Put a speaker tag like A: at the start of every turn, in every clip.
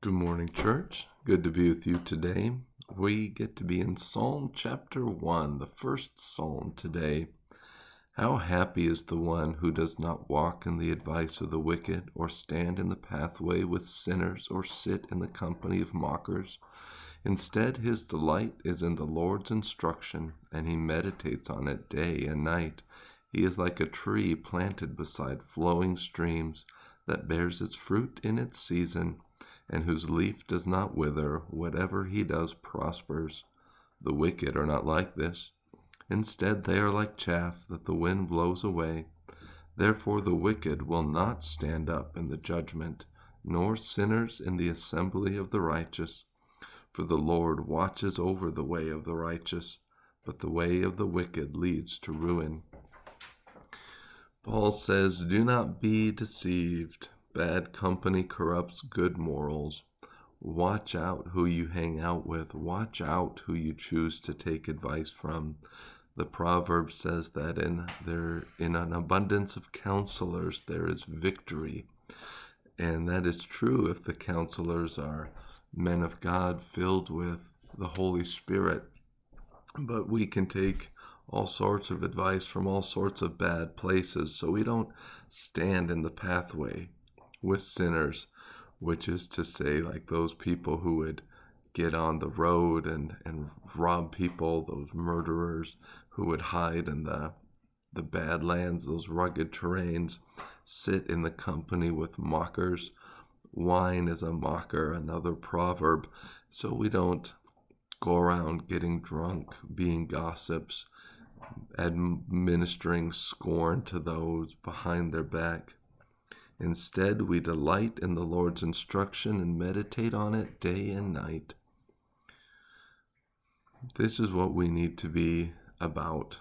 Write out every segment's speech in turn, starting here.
A: Good morning, church. Good to be with you today. We get to be in Psalm chapter 1, the first psalm today. How happy is the one who does not walk in the advice of the wicked, or stand in the pathway with sinners, or sit in the company of mockers. Instead, his delight is in the Lord's instruction, and he meditates on it day and night. He is like a tree planted beside flowing streams that bears its fruit in its season, and whose leaf does not wither. Whatever he does prospers. The wicked are not like this. Instead, they are like chaff that the wind blows away. Therefore the wicked will not stand up in the judgment, nor sinners in the assembly of the righteous. For the Lord watches over the way of the righteous, but the way of the wicked leads to ruin. Paul says, "Do not be deceived. Bad company corrupts good morals. Watch out who you hang out with. Watch out who you choose to take advice from." The proverb says that in an abundance of counselors there is victory. And that is true if the counselors are men of God filled with the Holy Spirit. But we can take all sorts of advice from all sorts of bad places, so we don't stand in the pathway with sinners, which is to say, like those people who would get on the road and rob people, those murderers who would hide in the badlands, those rugged terrains, sit in the company with mockers. Wine is a mocker, another proverb. So we don't go around getting drunk, being gossips, administering scorn to those behind their back. Instead, we delight in the Lord's instruction and meditate on it day and night. This is what we need to be about,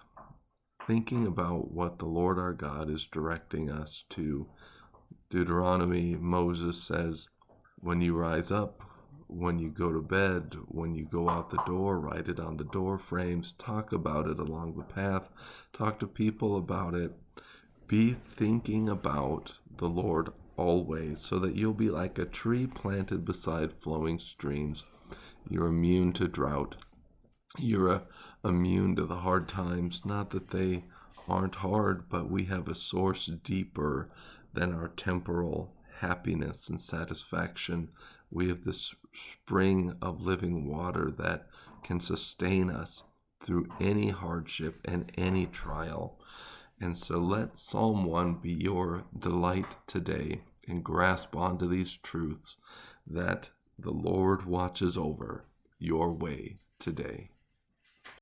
A: thinking about what the Lord our God is directing us to. Deuteronomy, Moses says, when you rise up, when you go to bed, when you go out the door, write it on the door frames, talk about it along the path, talk to people about it. Be thinking about the Lord always, so that you'll be like a tree planted beside flowing streams. You're immune to drought. You're immune to the hard times. Not that they aren't hard, but we have a source deeper than our temporal happiness and satisfaction. We have this spring of living water that can sustain us through any hardship and any trial. And so let Psalm 1 be your delight today, and grasp onto these truths that the Lord watches over your way today.